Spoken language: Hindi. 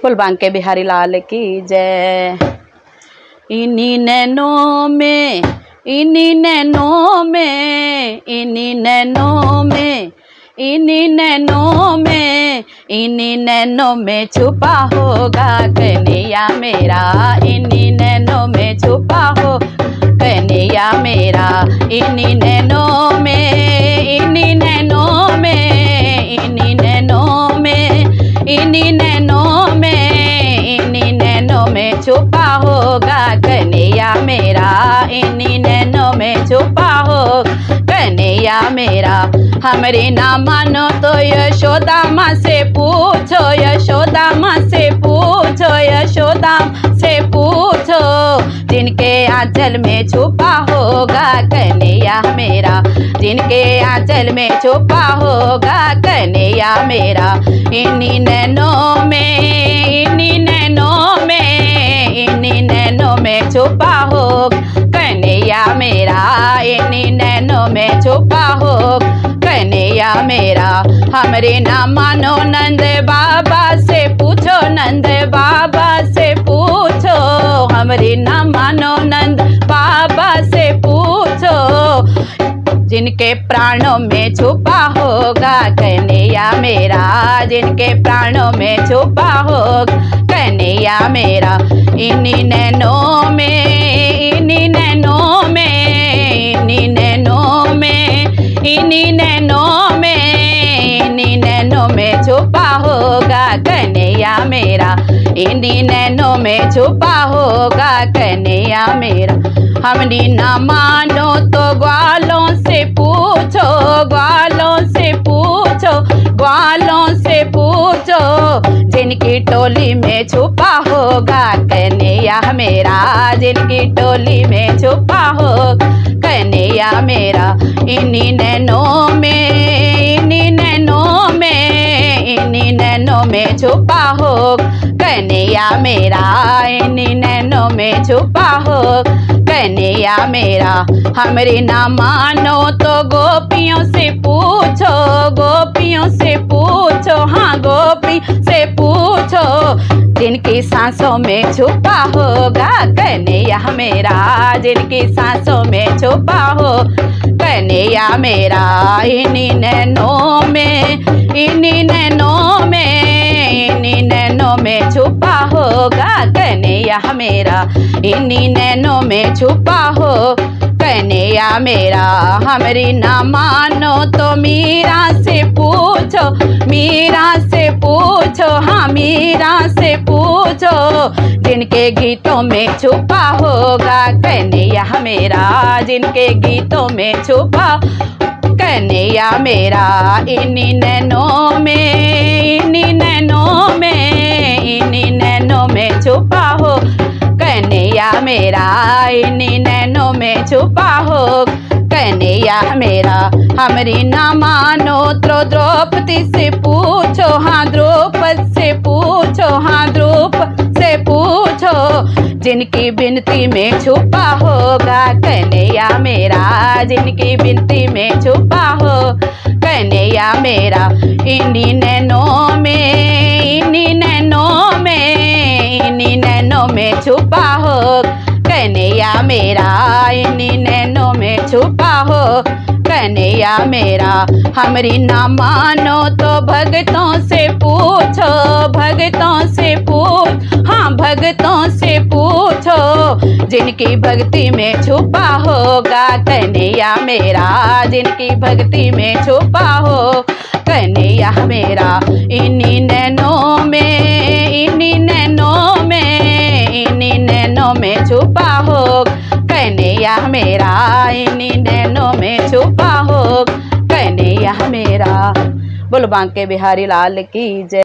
बोल बांके बिहारी लाल की जय। इन्हीं नैनों में, इन्हीं नैनों में, इन्हीं नैनों में, इन्हीं नैनों में, इन्हीं नैनों में छुपा होगा कन्हैया मेरा। इन्हीं नैनों में छुपा हो कन्हैया मेरा। इन्हीं नैनों में, इन्हीं नैनों में, इन्हीं नैनों में, इन्हीं नैनों में, इन्हीं नैनों में छुपा होगा कन्हैया मेरा। इन्हीं नैनों में छुपा हो कन्हैया मेरा। हमरे ना मानो तो यशोदा माँ से पूछो, यशोदा माँ से पूछो, यशोदा से पूछो। जिनके आंचल में छुपा होगा कन्हैया मेरा, जिनके आंचल में छुपा होगा कन्हैया मेरा। इन्हीं नैनों में, इन्हीं नैनों में, इन्हीं नैनों में छुपा हो कन्हैया मेरा। इन्हीं नैनों में छुपा हो कन्हैया मेरा। हमरे ना मानो नंद बाबा से पूछो, नंद बाबा से पूछो। हमरे ना मानो नंद बाबा से पूछो। जिनके प्राणों में छुपा होगा कन्हैया मेरा, जिनके प्राणों में छुपा हो कन्हैया मेरा। इन्हीं नैनों में, इन्हीं नैनों में, इन्हीं नैनों में, इन्हीं नैनों में, इन्हीं नैनों में छुपा होगा कन्हैया मेरा। इन्हीं नैनों में छुपा होगा कन्हैया मेरा। हमरी ना मानो तो ग्वालों से पूछो, ग्वालों से पूछो, ग्वालों से पूछो। जिनकी टोली में छुपा होगा कन्हैया मेरा, जिनकी टोली में छुपा हो कन्हैया मेरा। इन्हीं नैनों में, इन्हीं नैनों में, इन्हीं नैनों में छुपा हो कन्हैया मेरा। इन्हीं नैनों में छुपा हो कन्हैया मेरा। हमरे ना मानो तो गोपियों से पूछो, गोपियों से पूछो, हाँ गोपी से पूछो। जिनकी सांसों में छुपा होगा कन्हैया मेरा, जिनकी सांसों में छुपा हो कन्हैया मेरा। इन्हीं नैनों में, इन्हीं नैनों में, इन्हीं नैनों में छुपा होगा कन्हैया मेरा। इन्हीं नैनों में छुपा हो कन्हैया मेरा। हमरी ना मानो तो मीरा से पूछो, मीरा से पूछो, हाँ मीरा से पूछो। जिनके गीतों में छुपा होगा कन्हैया मेरा, जिनके गीतों में छुपा कन्हैया मेरा। इन्हीं नैनों में, इन्हीं नैनों में, इन्हीं नैनों में छुपा हो कन्हैया मेरा। इन्हीं नैनों में छुपा हो कन्हैया मेरा। हमरी ना मानो तो द्रौपदी से पूछो, हाँ द्रौपद से पूछो, हाँ द्रौपद से पूछो। जिनकी विनती में छुपा होगा कन्हैया मेरा, जिनकी विनती में छुपा हो कन्हैया मेरा। इन्हीं नैनों में, इन्हीं नैनों में, इन्हीं नैनों में छुपा हो कन्हैया मेरा। इन्हीं नैनों में छुपा हो कन्हैया मेरा। हमरी ना मानो तो भगतों से पूछो, भगतों से पूछ, हाँ भगतों से पूछो। जिनकी भक्ति में छुपा होगा कन्हैया मेरा, जिनकी भक्ति में छुपा हो कन्हैया मेरा। इन्हीं नैनों में, इन्हीं नैनों में, इन्हीं नैनों में छुपा हो कन्हैया मेरा। इन्हीं नैनों में छुपा हो कन्हैया मेरा। बोल बांके बिहारी लाल की जय।